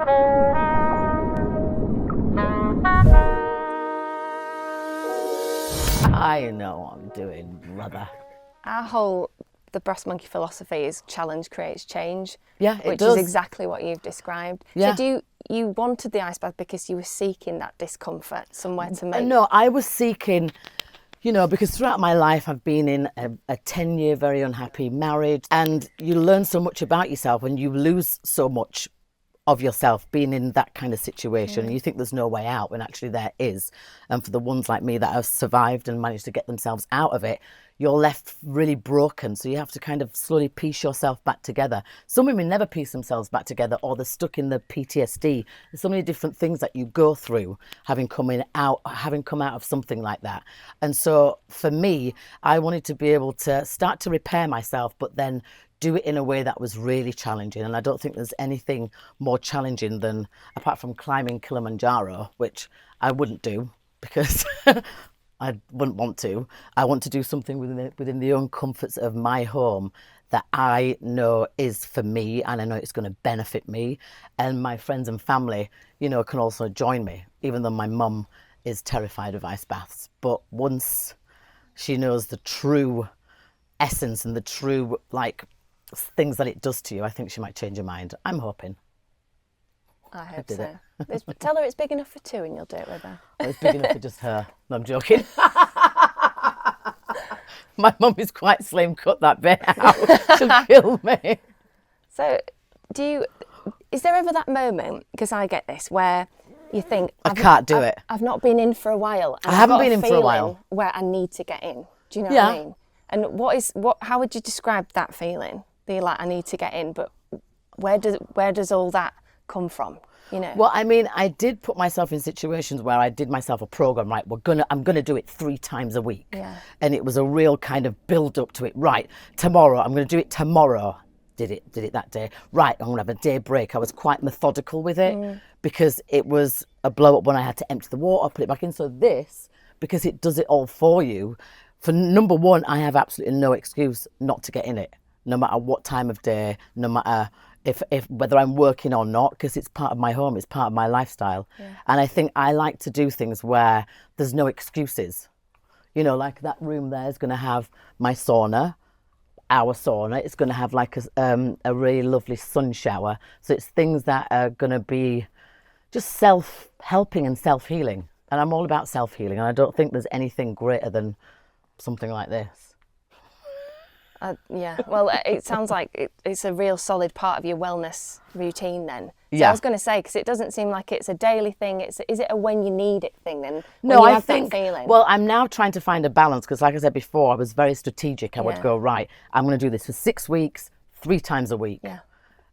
I know what I'm doing, brother. The brass monkey philosophy is challenge creates change. Yeah, it which does. is exactly what you've described. Yeah. So you wanted the ice bath because you were seeking that discomfort, somewhere to make? No, I was seeking, because throughout my life I've been in a 10-year very unhappy marriage, and you learn so much about yourself and you lose so much of yourself being in that kind of situation, and you think there's no way out when actually there is. And for the ones like me that have survived and managed to get themselves out of it, you're left really broken, so you have to kind of slowly piece yourself back together. Some women never piece themselves back together, or they're stuck in the PTSD. There's so many different things that you go through having come out of something like that. And so for me, I wanted to be able to start to repair myself, but then do it in a way that was really challenging. And I don't think there's anything more challenging than, apart from climbing Kilimanjaro, which I wouldn't do because I wouldn't want to. I want to do something within the own comforts of my home that I know is for me, and I know it's going to benefit me, and my friends and family, can also join me, even though my mum is terrified of ice baths. But once she knows the true essence and the true things that it does to you, I think she might change her mind. I'm hoping. I hope so. Tell her it's big enough for two and you'll do it with her. Oh, it's big enough for just her. No, I'm joking. My mum is quite slim. Cut that bit out. She'll kill me. So is there ever that moment, because I get this, where you think, I can't do it. I've not been in for a while. I haven't been in for a while. Where I need to get in. Do you know what I mean? And how would you describe that feeling? You're like, I need to get in, but where does all that come from? Well, I mean, I did put myself in situations where I did myself a program, right? I'm gonna do it 3 times a week. Yeah. And it was a real kind of build up to it. Right, tomorrow, I'm gonna do it tomorrow. Did it that day. Right, I'm gonna have a day break. I was quite methodical with it because it was a blow up when I had to empty the water, put it back in. So this, because it does it all for you, for number one, I have absolutely no excuse not to get in it, no matter what time of day, no matter if whether I'm working or not, because it's part of my home, it's part of my lifestyle. Yeah. And I think I like to do things where there's no excuses. Like that room there is going to have my sauna, our sauna. It's going to have a really lovely sun shower. So it's things that are going to be just self-helping and self-healing. And I'm all about self-healing. And I don't think there's anything greater than something like this. Yeah, well, it sounds like it's a real solid part of your wellness routine then. So yeah. I was going to say, because it doesn't seem like it's a daily thing. Is it a when you need it thing then? No, I think. That feeling? Well, I'm now trying to find a balance because, like I said before, I was very strategic. I would go, right, I'm going to do this for 6 weeks, 3 times a week. Yeah.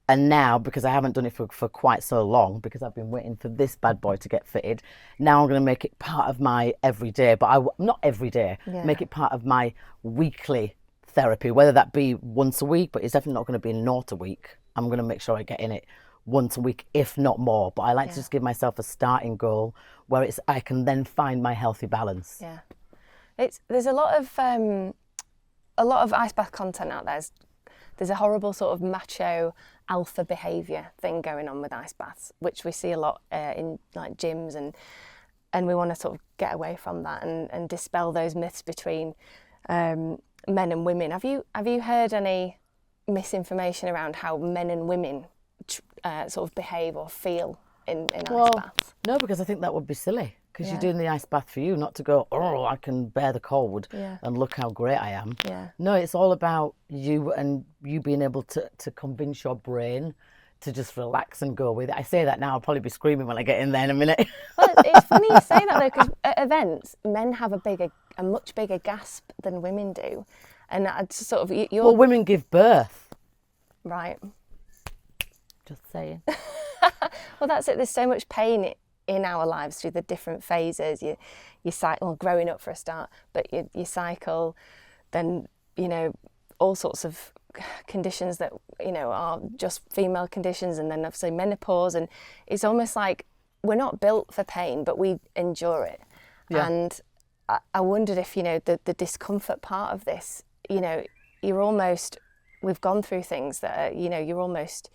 And now, because I haven't done it for quite so long, because I've been waiting for this bad boy to get fitted, now I'm going to make it part of my everyday, but not every day, make it part of my weekly therapy, whether that be once a week, but it's definitely not going to be not a week. I'm going to make sure I get in it once a week, if not more. But I like to just give myself a starting goal where I can then find my healthy balance. Yeah, there's a lot of ice bath content out there. There's a horrible sort of macho alpha behaviour thing going on with ice baths, which we see a lot in like gyms, and we want to sort of get away from that and dispel those myths between men and women. Have you heard any misinformation around how men and women sort of behave or feel in ice baths? No, because I think that would be silly. Because you're doing the ice bath for you, not to go, oh, I can bear the cold and look how great I am. Yeah. No, it's all about you and you being able to convince your brain to just relax and go with it. I say that now, I'll probably be screaming when I get in there in a minute. Well, it's funny you say that though, because at events, men have a much bigger gasp than women do. And I just sort of, well, women give birth. Right. Just saying. Well, that's it. There's so much pain in our lives through the different phases. You cycle, growing up for a start, but you cycle, then, all sorts of conditions that, are just female conditions, and then obviously menopause. And it's almost like we're not built for pain, but we endure it. Yeah. And I wondered if, the discomfort part of this, we've gone through things that are, you're almost...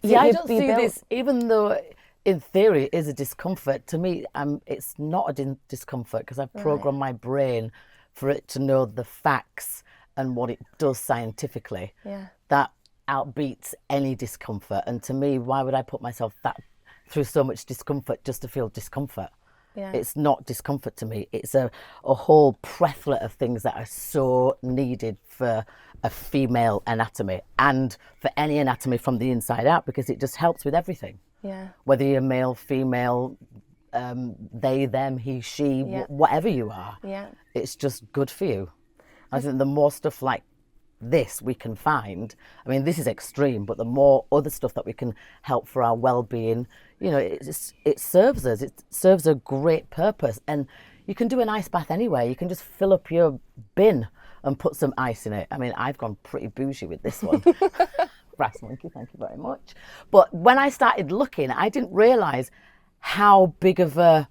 See, I don't see this, even though in theory it is a discomfort, to me, it's not a discomfort because I've programmed my brain for it to know the facts and what it does scientifically. Yeah. That outbeats any discomfort. And to me, why would I put myself through so much discomfort just to feel discomfort? Yeah. It's not discomfort to me. It's a whole plethora of things that are so needed for a female anatomy and for any anatomy from the inside out, because it just helps with everything. Yeah. Whether you're male, female, they, them, he, she, whatever you are. Yeah. It's just good for you. I think the more stuff like this we can find, I mean, this is extreme, but the more other stuff that we can help for our well-being, you know, it serves us. It serves a great purpose. And you can do an ice bath anyway. You can just fill up your bin and put some ice in it. I mean, I've gone pretty bougie with this one. Brass monkey, thank you very much. But when I started looking, I didn't realise how big of a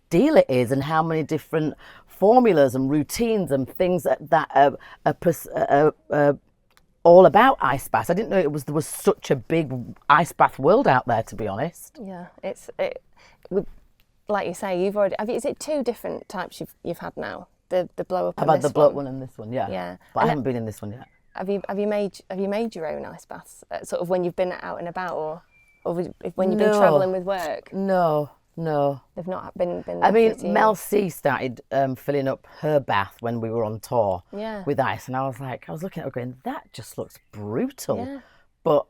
deal it is and how many different formulas and routines and things that are all about ice baths. I didn't know there was such a big ice bath world out there, to be honest. Yeah, like you say, is it 2 different types you've had now? The blow up. I've had the blow up one and this one, yeah. Yeah, but I haven't been in this one yet. Have you made your own ice baths, sort of when you've been out and about, or when you've been travelling with work? No. They've not been I mean, Mel C started filling up her bath when we were on tour with ice, and I was looking at her going, that just looks brutal. Yeah. But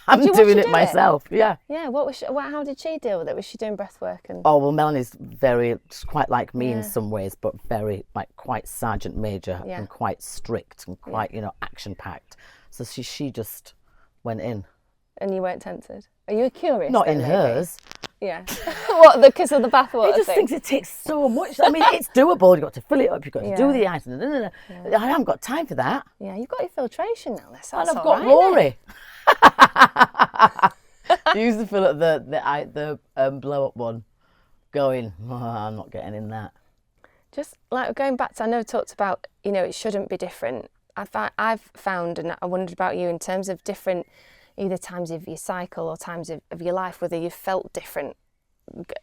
I'm doing it myself. Yeah. Yeah. How did she deal with it? Was she doing breath work? Oh, well, Melanie's quite like me in some ways, but very quite sergeant major and quite strict and quite action packed. So she just went in. And you weren't tempted? Are you curious? Not in hers. Yeah. What, because of the bathwater? He just thinks it takes so much. I mean, it's doable. You've got to fill it up. You've got to do the ice. I haven't got time for that. Yeah, you've got your filtration now. And I've got Rory. He used to fill up the blow up one, going, I'm not getting in that. Just like going back to, I know I talked about, it shouldn't be different. I've found, and I wondered about you in terms of different, either times of your cycle or times of your life, whether you felt different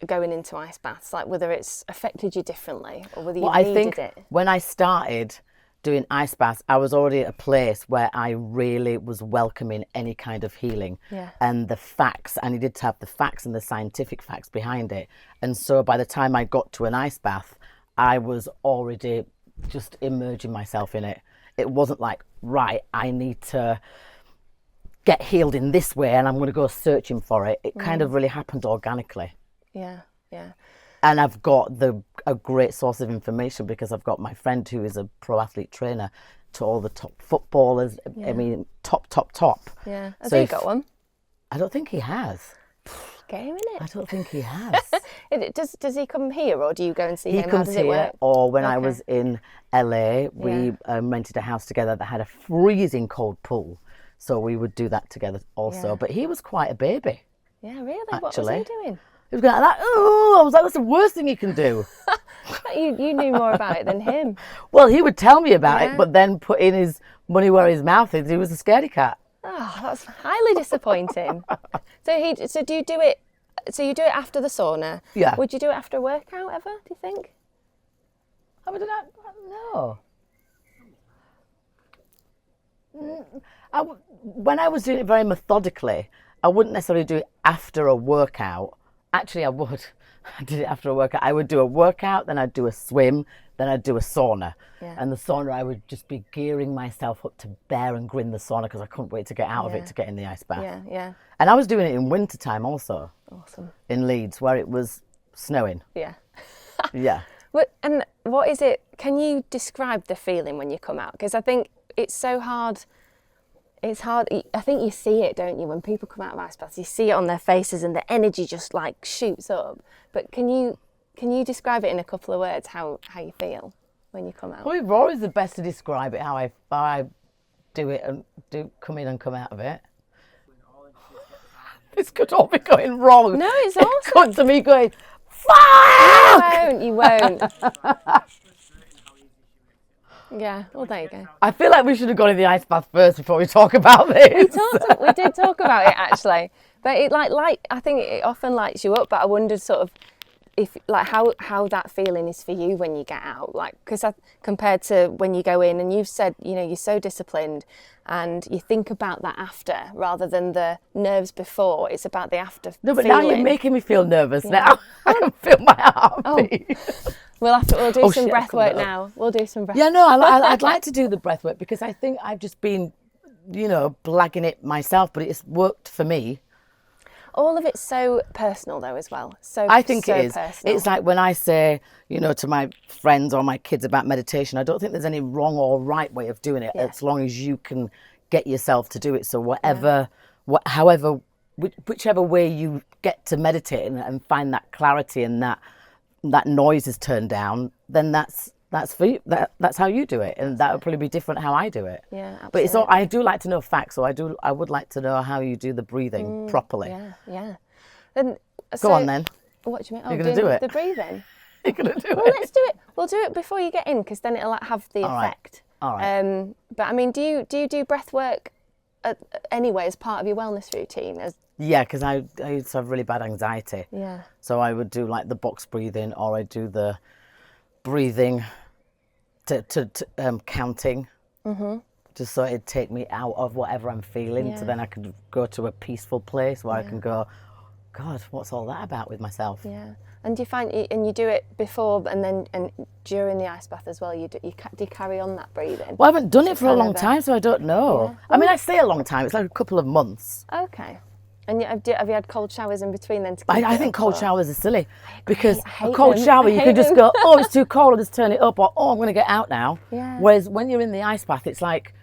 going into ice baths, like whether it's affected you differently or whether you needed it. When I started doing ice baths, I was already at a place where I really was welcoming any kind of healing. Yeah. And the facts, I needed to have the facts and the scientific facts behind it. And so by the time I got to an ice bath, I was already just immersing myself in it. It wasn't like, right, I need to get healed in this way and I'm going to go searching for it. It kind of really happened organically. Yeah, yeah. And I've got a great source of information because I've got my friend who is a pro athlete trainer to all the top footballers. Yeah. I mean, top. Yeah. Has he got one? I don't think he has. Get him in it. I don't think he has. Does he come here or do you go and see him? He comes here, or when I was in LA, we rented a house together that had a freezing cold pool. So we would do that together also. Yeah. But he was quite a baby. Yeah, really? Actually. What was he doing? He was going like that. Oh, I was like, that's the worst thing you can do. you knew more about it than him. Well, he would tell me about it, but then put in his money where his mouth is. He was a scaredy cat. Oh, that's highly disappointing. So do you do it? So you do it after the sauna? Yeah. Would you do it after a workout ever? Do you think? I would do that. No. When I was doing it very methodically, I wouldn't necessarily do it after a workout. Actually, I would. I did it after a workout. I would do a workout, then I'd do a swim, then I'd do a sauna. Yeah. And the sauna, I would just be gearing myself up to bear and grin the sauna because I couldn't wait to get out of it to get in the ice bath. Yeah, yeah. And I was doing it in winter time also. Awesome. In Leeds, where it was snowing. Yeah. Yeah. And what is it? Can you describe the feeling when you come out? Because I think it's so hard. It's hard. I think you see it, don't you? When people come out of ice baths, you see it on their faces and the energy just like shoots up. But can you describe it in a couple of words how you feel when you come out? Well, Rory's the best to describe it, how I do it and come in and come out of it. This could all be going wrong. No, it's awesome. Cut to me going, fuck! You won't. Yeah, well, there you go. I feel like we should have gone in the ice bath first before we talk about this. We did talk about it actually, but it I think it often lights you up. But I wondered sort of if like how that feeling is for you when you get out, like because compared to when you go in, and you've said you're so disciplined and you think about that after rather than the nerves before. It's about the after. No, but feeling. now you're making me feel nervous. Now I can feel my heartbeat. We'll do some breath work now. We'll do some breath. Yeah, no, I'd like to do the breath work because I think I've just been, blagging it myself, but it's worked for me. All of it's so personal though as well. I think it is. Personal. It's like when I say, to my friends or my kids about meditation, I don't think there's any wrong or right way of doing it as long as you can get yourself to do it. So whichever way you get to meditate and find that clarity and that noise is turned down, then that's for you. That's how you do it, and that would probably be different how I do it. Yeah, absolutely. But it's all, I do like to know facts, so I would like to know how you do the breathing properly. Yeah. Then Go on then. What do you mean? You're gonna do it. The breathing. You're gonna do it. Well, let's do it. We'll do it before you get in, because then it'll have the effect. All right. But I mean, do you do breath work anyway as part of your wellness routine? Yeah, because I used to have really bad anxiety. Yeah. So I would do like the box breathing, or I'd do the breathing to counting, just so it'd take me out of whatever I'm feeling. So then I could go to a peaceful place where I can go, God, what's all that about with myself? Yeah. And do you find, and you do it before and during the ice bath as well? Do you carry on that breathing? Well, I haven't done it for a long time, so I don't know. Yeah. I mean, I say a long time. It's like a couple of months. Okay. And have you had cold showers in between then? I think cold showers are silly because a cold shower you can just go, oh, it's too cold, I'll just turn it up, or oh, I'm going to get out now. Yeah. Whereas when you're in the ice bath, it's like,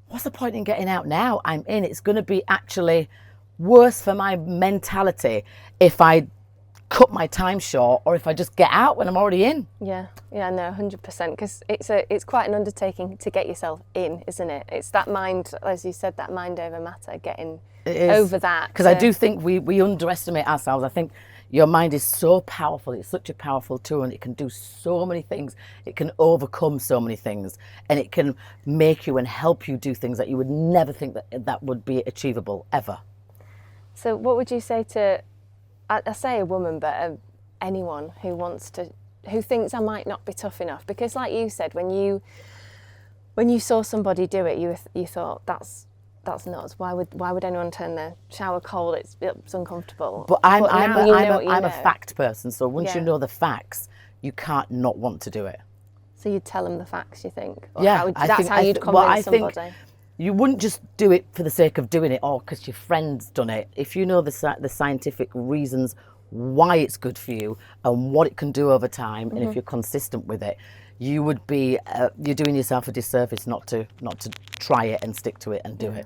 what's the point in getting out now? I'm in. It's going to be actually worse for my mentality if I cut my time short or if I just get out when I'm already in. Yeah, no, 100%, because it's quite an undertaking to get yourself in, isn't it? It's that mind, as you said, that mind over matter, getting over that. Because I do think we underestimate ourselves. I think your mind is so powerful. It's such a powerful tool, and it can do so many things. It can overcome so many things, and it can make you and help you do things that you would never think that would be achievable ever. So what would you say to, I say a woman, but anyone who thinks I might not be tough enough? Because like you said, when you saw somebody do it, you thought that's nuts. Why would anyone turn their shower cold? It's uncomfortable. But I'm a fact person. So once you know the facts, you can't not want to do it. So you'd tell them the facts, you think? Or Yeah, that's how you'd convince somebody. You wouldn't just do it for the sake of doing it or because your friend's done it. If you know the scientific reasons why it's good for you and what it can do over time, and if you're consistent with it, you would be you're doing yourself a disservice not to try it and stick to it and do it.